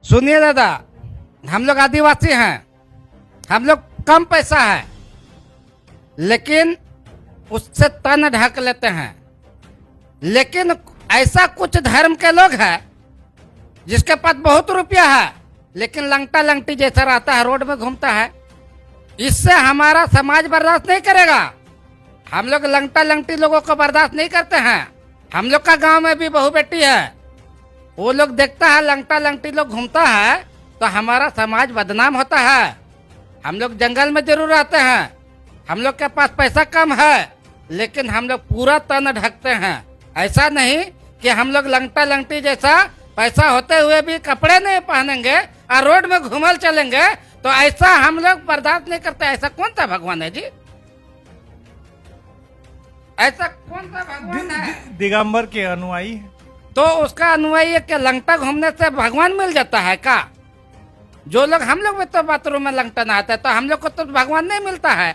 सुनिए दादा, हम लोग आदिवासी हैं, हम लोग कम पैसा है, लेकिन उससे तन ढक लेते हैं। लेकिन ऐसा कुछ धर्म के लोग हैं जिसके पास बहुत रुपया है, लेकिन लंगटा लंगटी जैसा रहता है, रोड में घूमता है। इससे हमारा समाज बर्दाश्त नहीं करेगा। हम लोग लंगटा लंगटी लोगों को बर्दाश्त नहीं करते हैं। हम लोग का गांव में भी बहू बेटी है, वो लोग देखता है लंगटा लंगटी लोग घूमता है तो हमारा समाज बदनाम होता है। हम लोग जंगल में जरूर रहते हैं, हम लोग के पास पैसा कम है, लेकिन हम लोग पूरा तन ढकते हैं। ऐसा नहीं कि हम लोग लंगटा लंगटी जैसा पैसा होते हुए भी कपड़े नहीं पहनेंगे और रोड में घूमल चलेंगे, तो ऐसा हम लोग बर्दाश्त नहीं करते। ऐसा कौन सा भगवान है जी? ऐसा कौन सा भगवान है? दिगंबर के अनुयायी है। तो उसका अनुयायी है कि लंगटा घूमने से भगवान मिल जाता है का? जो लोग, हम लोग भी तो बाथरूम में लंगटा नहाते हैं, तो हम लोग को तो भगवान नहीं मिलता है।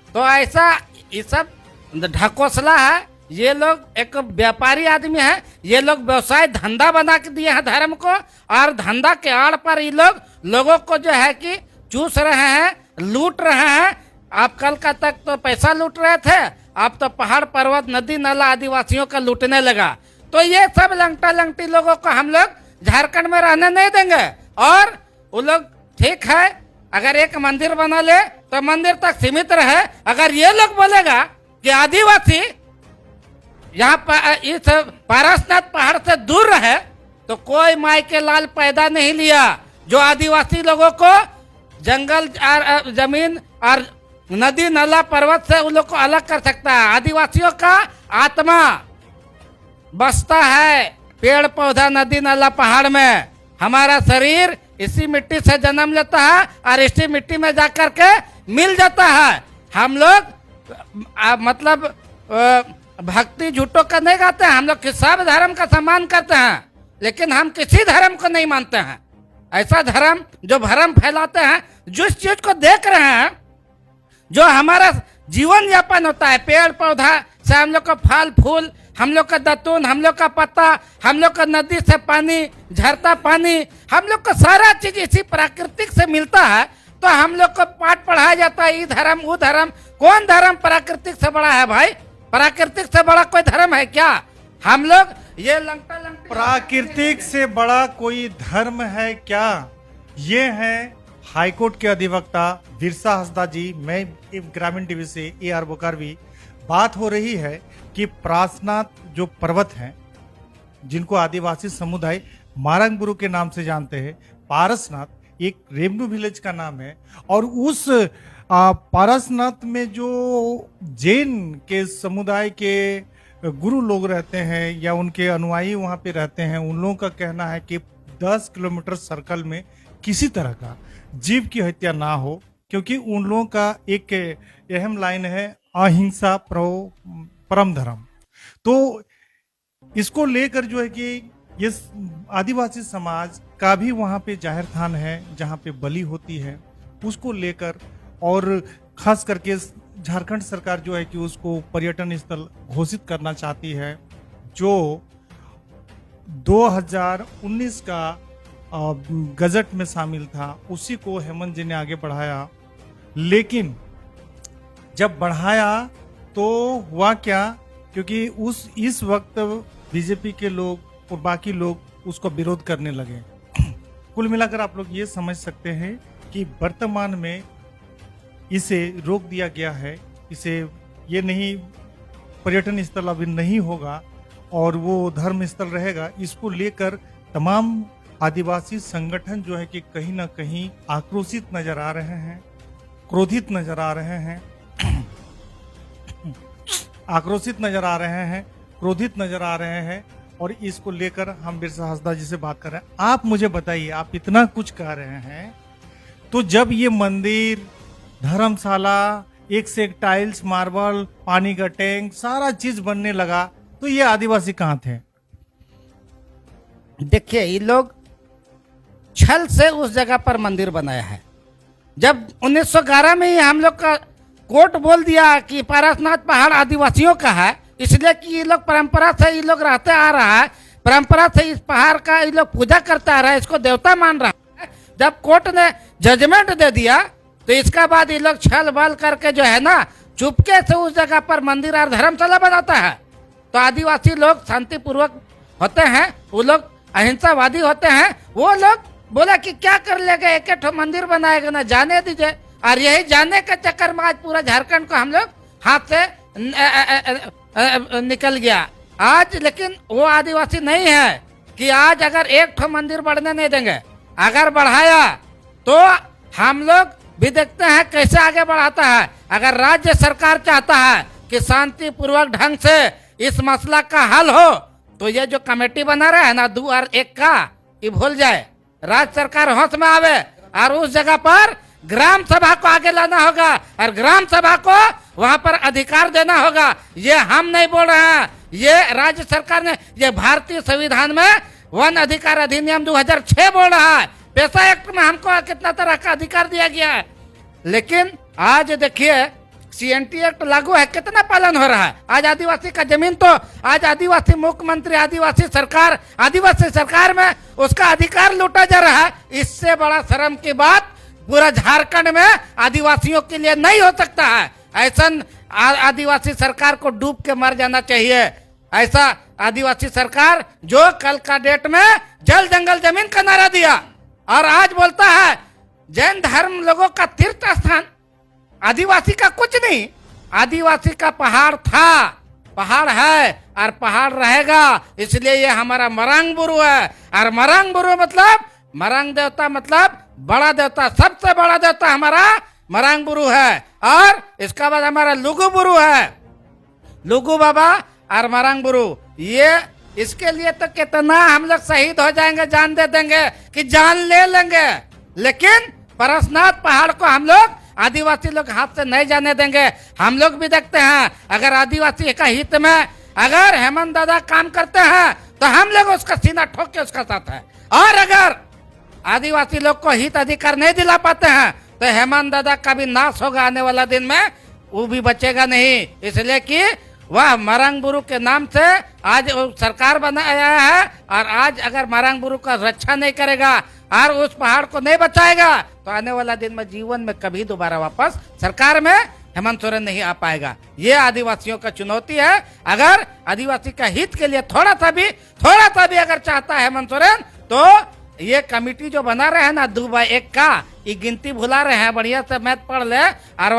तो ऐसा ये सब ढकोसला है। ये लोग एक व्यापारी आदमी है, ये लोग व्यवसाय धंधा बना के दिए हैं धर्म को, और धंधा के आड़ पर ये लोग लोगों को जो है कि चूस रहे हैं, लूट रहे हैं। आप कल का तक तो पैसा लूट रहे थे, अब तो पहाड़ पर्वत नदी नाला आदिवासियों का लूटने लगा। तो ये सब लंगटा लंगटी लोगों को हम लोग झारखंड में रहने नहीं देंगे। और वो लोग ठीक है, अगर एक मंदिर बना ले तो मंदिर तक सीमित रहे। अगर ये लोग बोलेगा कि आदिवासी यहाँ पर इस पारसनाथ पहाड़ से दूर रहे, तो कोई माई के लाल पैदा नहीं लिया जो आदिवासी लोगों को जंगल और जमीन और नदी नाला पर्वत से उन लोग को अलग कर सकता है। आदिवासियों का आत्मा बसता है पेड़ पौधा नदी नाला पहाड़ में। हमारा शरीर इसी मिट्टी से जन्म लेता है और इसी मिट्टी में जाकर के मिल जाता है। हम लोग मतलब भक्ति झूठों का नहीं गाते हैं, हम लोग सब धर्म का सम्मान करते हैं, लेकिन हम किसी धर्म को नहीं मानते हैं। ऐसा धर्म जो भरम फैलाते हैं, जिस चीज को देख रहे हैं, जो हमारा जीवन यापन होता है, पेड़ पौधा से हम लोग का फल फूल, हम लोग का दतून, हम लोग का पत्ता, हम लोग का नदी से पानी, झरता पानी, हम लोग को सारा चीज इसी प्राकृतिक से मिलता है। तो हम लोग को पाठ पढ़ाया जाता है, ये धर्म वो धर्म। कौन धर्म प्राकृतिक से बड़ा है भाई? प्राकृतिक से बड़ा कोई धर्म है क्या? हम लोग ये लंगटा लंगटी, प्राकृतिक से बड़ा कोई धर्म है क्या? ये है हाईकोर्ट के अधिवक्ता बिरसा हंसदा जी। मैं ग्रामीण टीवी से AR बोकारवी। बात हो रही है कि पारसनाथ जो पर्वत हैं, जिनको आदिवासी समुदाय मारंगबुरु के नाम से जानते हैं, पारसनाथ एक रेवन्यू विलेज का नाम है। और उस पारसनाथ में जो जैन के समुदाय के गुरु लोग रहते हैं या उनके अनुयायी वहां पे रहते हैं, उन लोगों का कहना है कि 10 किलोमीटर सर्कल में किसी तरह का जीव की हत्या ना हो, क्योंकि उन लोगों का एक अहम लाइन है अहिंसा परम धर्म। तो इसको लेकर जो है कि ये आदिवासी समाज का भी वहां पे जाहिर थान है जहां पे बलि होती है, उसको लेकर, और खास करके झारखंड सरकार जो है कि उसको पर्यटन स्थल घोषित करना चाहती है, जो 2019 का गजट में शामिल था। उसी को हेमंत जी ने आगे बढ़ाया, लेकिन जब बढ़ाया तो हुआ क्या, क्योंकि इस वक्त बीजेपी के लोग और बाकी लोग उसको विरोध करने लगे। कुल मिलाकर आप लोग ये समझ सकते हैं कि वर्तमान में इसे रोक दिया गया है। इसे ये नहीं, पर्यटन स्थल अभी नहीं होगा और वो धर्म स्थल रहेगा। इसको लेकर तमाम आदिवासी संगठन जो है कि कहीं ना कहीं आक्रोशित नजर आ रहे हैं, क्रोधित नजर आ रहे हैं, आक्रोशित नजर आ रहे हैं, क्रोधित नजर आ रहे हैं। और इसको लेकर हम बिरसा हंसदा जी से बात कर रहे हैं। आप मुझे बताइए, आप इतना कुछ कह रहे हैं, तो जब ये मंदिर, धर्मशाला, एक से एक टाइल्स, मार्बल, पानी का टैंक, सारा चीज बनने लगा, तो ये आदिवासी कहाँ थे? देखिए, ये लोग छल से उस जगह पर मंदिर बनाया है। जब 1911 में ही हम लोग का कोर्ट बोल दिया कि पारसनाथ पहाड़ आदिवासियों का है, इसलिए कि ये लोग परंपरा से ये लोग रहते आ रहा है। परंपरा से इस पहाड़ का ये लोग पूजा करता आ रहा है, इसको देवता मान रहा है। जब कोर्ट ने जजमेंट दे दिया तो इसका बाद ये लोग छल बल करके जो है ना चुपके से उस जगह पर मंदिर और धर्मशाला बनाता है। तो आदिवासी लोग शांतिपूर्वक होते हैं, वो लोग अहिंसावादी होते हैं। वो लोग बोला कि क्या कर लेगा, एक एक मंदिर बनाएगा ना, जाने दीजिए। और यही जाने के चक्कर में आज पूरा झारखंड को हम लोग हाथ से निकल गया आज। लेकिन वो आदिवासी नहीं है कि आज अगर एक ठो मंदिर बढ़ने नहीं देंगे, अगर बढ़ाया तो हम लोग भी देखते हैं कैसे आगे बढ़ाता है। अगर राज्य सरकार चाहता है कि शांतिपूर्वक ढंग से इस मसला का हल हो तो ये जो कमेटी बना रहा है ना 2 और 1 का, ये भूल जाए। राज्य सरकार होश में आवे और उस जगह पर ग्राम सभा को आगे लाना होगा और ग्राम सभा को वहां पर अधिकार देना होगा। ये हम नहीं बोल रहे हैं, ये राज्य सरकार ने, ये भारतीय संविधान में वन अधिकार अधिनियम 2006 बोल रहा है। पेशा एक्ट में हमको कितना तरह का अधिकार दिया गया है। लेकिन आज देखिए CNT एक्ट लागू है, कितना पालन हो रहा है। आज आदिवासी का जमीन तो आज आदिवासी मुख्यमंत्री, आदिवासी सरकार में उसका अधिकार लूटा जा रहा है। इससे बड़ा शर्म की बात पूरा झारखंड में आदिवासियों के लिए नहीं हो सकता है। ऐसा आदिवासी सरकार को डूब के मर जाना चाहिए। ऐसा आदिवासी सरकार जो कल का डेट में जल जंगल जमीन का नारा दिया और आज बोलता है जैन धर्म लोगों का तीर्थ स्थान, आदिवासी का कुछ नहीं। आदिवासी का पहाड़ था, पहाड़ है और पहाड़ रहेगा। इसलिए ये हमारा मरांग बुरु है। और मरांग बुरु मतलब मरांग देवता मतलब बड़ा देवता, सबसे बड़ा देवता हमारा मरांग बुरु है। और इसका बाद हमारा लुगु बुरु है, लुगु बाबा और मरांग बुरु। ये इसके लिए तो कितना हम लोग शहीद हो जाएंगे, जान दे देंगे कि जान ले लेंगे। लेकिन परसनाथ पहाड़ को हम लोग आदिवासी लोग हाथ से नहीं जाने देंगे। हम लोग भी देखते हैं अगर आदिवासी का हित में अगर हेमंत दादा काम करते हैं तो हम लोग उसका सीना ठोक के उसका साथ है। और अगर आदिवासी लोग को हित अधिकार नहीं दिला पाते हैं तो हेमंत दादा का भी नाश होगा आने वाला दिन में, वो भी बचेगा नहीं। इसलिए कि वह मरांग बुरु के नाम से आज सरकार बनाया है और आज अगर मरांग बुरु का रक्षा नहीं करेगा और उस पहाड़ को नहीं बचाएगा तो आने वाला दिन में जीवन में कभी दोबारा वापस सरकार में हेमंत सोरेन नहीं आ पाएगा। ये आदिवासियों का चुनौती है। अगर आदिवासी का हित के लिए थोड़ा सा भी अगर चाहता है हेमंत सोरेन तो ये कमेटी जो बना रहे हैं ना 2 by 1 का, ये गिनती भुला रहे हैं। बढ़िया से मैथ पढ़ ले और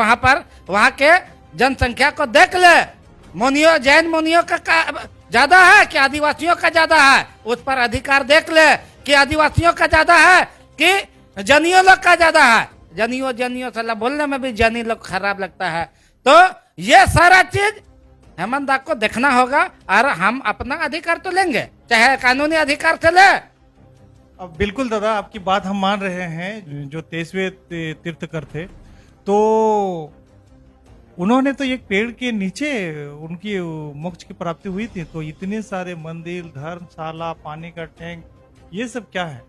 वहाँ के जनसंख्या को देख ले। मुनियों, जैन मुनियों का ज्यादा है कि आदिवासियों का ज्यादा है, उस पर अधिकार देख ले कि आदिवासियों का ज्यादा है कि जनियों लोग का ज्यादा है। जनियों सला बोलने में भी जनी लोग खराब लगता है। तो ये सारा चीज हेमंत दा को देखना होगा और हम अपना अधिकार तो लेंगे, चाहे कानूनी अधिकार से ले। अब बिल्कुल दादा, आपकी बात हम मान रहे हैं। जो 23वें तीर्थकर थे तो उन्होंने तो एक पेड़ के नीचे उनकी मोक्ष की प्राप्ति हुई थी। तो इतने सारे मंदिर, धर्मशाला, पानी का टैंक, ये सब क्या है?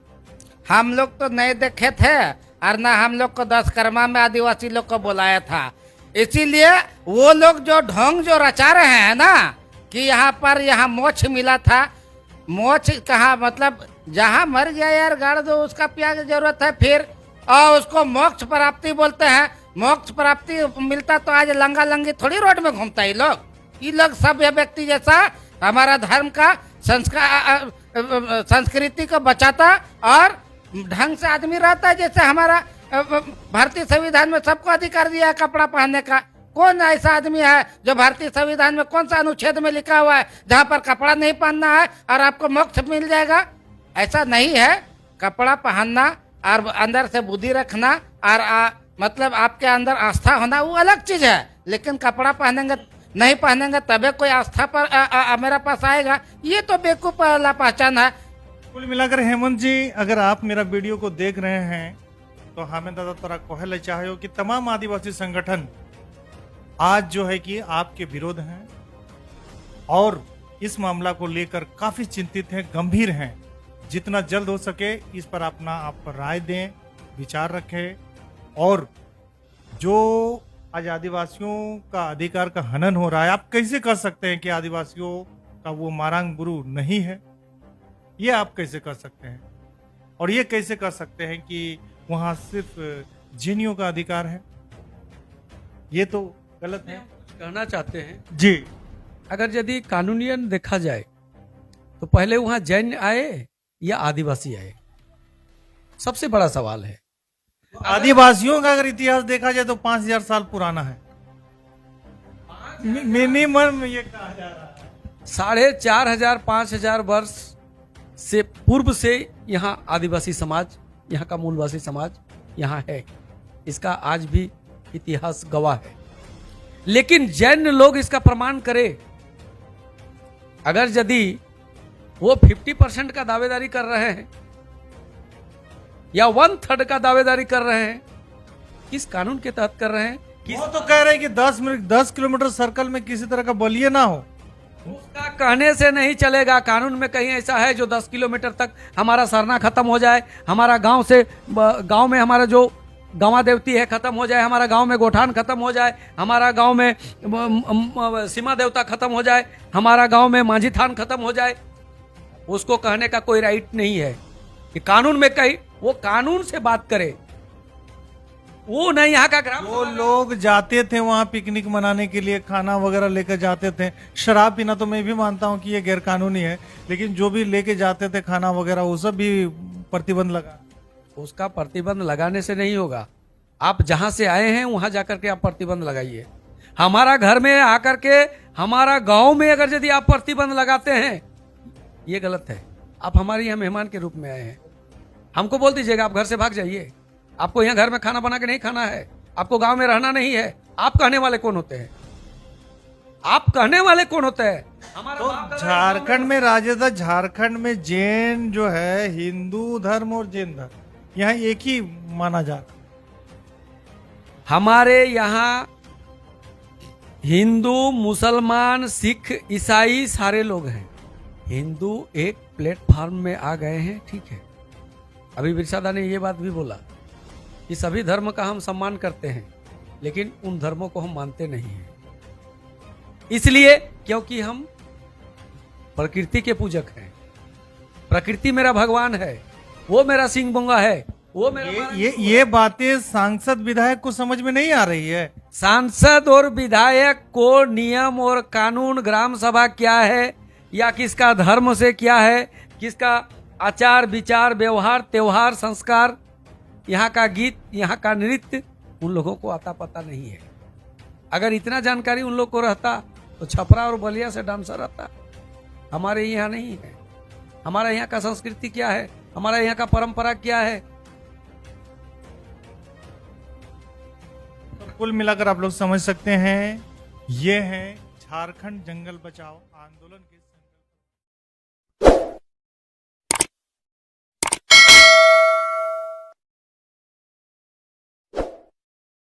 हम लोग तो नहीं देखे थे और ना हम लोग को 10 कर्मा में आदिवासी लोग को बुलाया था। इसीलिए वो लोग जो ढोंग जो रचा रहे हैं ना कि यहाँ मोक्ष मिला था। मोक्ष कहाँ, मतलब जहाँ मर गया यार गाड़ दो, उसका प्यार की जरूरत है फिर, और उसको मोक्ष प्राप्ति बोलते हैं। मोक्ष प्राप्ति मिलता तो आज लंगा लंगी थोड़ी रोड में घूमता है। ये लोग सभ्य व्यक्ति जैसा हमारा धर्म का संस्कृति को बचाता और ढंग से आदमी रहता है। जैसे हमारा भारतीय संविधान में सबको अधिकार दिया है कपड़ा पहनने का। कौन ऐसा आदमी है जो भारतीय संविधान में कौन सा अनुच्छेद में लिखा हुआ है जहाँ पर कपड़ा नहीं पहनना है और आपको मोक्ष मिल जाएगा? ऐसा नहीं है। कपड़ा पहनना और अंदर से बुद्धि रखना और मतलब आपके अंदर आस्था होना वो अलग चीज है। लेकिन कपड़ा पहनेंगे नहीं पहनेंगे तबे कोई आस्था पर मेरा पास आएगा, ये तो बेवकूफ वाला पहचान है। कुल मिलाकर हेमंत जी, अगर आप मेरा वीडियो को देख रहे हैं तो हमें दादा तोरा कहले चाहो कि तमाम आदिवासी संगठन आज जो है कि आपके विरोध हैं और इस मामला को लेकर काफी चिंतित हैं, गंभीर हैं। जितना जल्द हो सके इस पर अपना आप राय दें, विचार रखें। और जो आज आदिवासियों का अधिकार का हनन हो रहा है, आप कैसे कह सकते हैं कि आदिवासियों का वो मरांग बुरु नहीं है? ये आप कैसे कर सकते हैं? और ये कैसे कर सकते हैं कि वहां सिर्फ जिनियों का अधिकार है? ये तो गलत है। कहना चाहते हैं, जी, अगर यदि कानूनियन देखा जाए तो पहले वहां जैन आए या आदिवासी आए, सबसे बड़ा सवाल है। आदिवासियों का अगर इतिहास देखा जाए तो 5000 साल पुराना है, मिनिमम ये कहा जा रहा है। 4500 5000 वर्ष से पूर्व से यहाँ आदिवासी समाज, यहाँ का मूलवासी समाज यहाँ है, इसका आज भी इतिहास गवाह है। लेकिन जैन लोग इसका प्रमाण करें, अगर यदि वो 50% का दावेदारी कर रहे हैं या 1/3 का दावेदारी कर रहे हैं, किस कानून के तहत कर रहे हैं? वो तो कह रहे हैं कि 10 किलोमीटर सर्कल में किसी तरह का बलिए ना हो। उसका कहने से नहीं चलेगा। कानून में कहीं ऐसा है जो 10 किलोमीटर तक हमारा सरना खत्म हो जाए, हमारा गांव में हमारा जो गंवा देवती है खत्म हो जाए, हमारा गांव में गोठान खत्म हो जाए, हमारा गांव में सीमा देवता खत्म हो जाए, हमारा गांव में माझी थान खत्म हो जाए, उसको कहने का कोई राइट नहीं है कि कानून में कहीं वो कानून से बात करे। वो नहीं यहाँ का ग्राम वो लोग जाते थे वहां पिकनिक मनाने के लिए, खाना वगैरह लेकर जाते थे। शराब पीना तो मैं भी मानता हूं कि ये गैर कानूनी है, लेकिन जो भी लेके जाते थे खाना वगैरह, वो सब भी प्रतिबंध लगा। उसका प्रतिबंध लगाने से नहीं होगा। आप जहां से आए हैं वहां जाकर के आप प्रतिबंध लगाइए। हमारा घर में आकर के हमारा गांव में अगर यदि आप प्रतिबंध लगाते हैं, ये गलत है। आप हमारे यहाँ मेहमान के रूप में आए हैं, हमको बोल दीजिएगा आप घर से भाग जाइए। आपको यहाँ घर में खाना बना के नहीं खाना है, आपको गांव में रहना नहीं है। आप कहने वाले कौन होते हैं? आप कहने वाले कौन होते हैं? हमारा तो झारखंड में राजदा, झारखंड में जैन जो है, हिंदू धर्म और जैन धर्म यहाँ एक ही माना जाता। हमारे यहाँ हिंदू, मुसलमान, सिख, ईसाई सारे लोग हैं। हिंदू एक प्लेटफॉर्म में आ गए हैं, ठीक है। अभी बिरसादा ने ये बात भी बोला कि सभी धर्म का हम सम्मान करते हैं, लेकिन उन धर्मों को हम मानते नहीं हैं। इसलिए क्योंकि हम प्रकृति के पूजक हैं। प्रकृति मेरा भगवान है, वो मेरा सिंह बोंगा है, वो मेरा ये बातें सांसद विधायक को समझ में नहीं आ रही है। सांसद और विधायक को नियम और कानून, ग्राम सभा क्या है या किसका धर्म से क्या है, किसका आचार विचार व्यवहार त्योहार संस्कार, यहाँ का गीत, यहाँ का नृत्य, उन लोगों को आता पता नहीं है। अगर इतना जानकारी उन लोग को रहता तो छपरा और बलिया से डांसर रहता। हमारे यहाँ नहीं है। हमारा यहाँ का संस्कृति क्या है, हमारा यहाँ का परंपरा क्या है। तो कुल मिलाकर आप लोग समझ सकते हैं, ये है झारखंड जंगल बचाओ आंदोलन के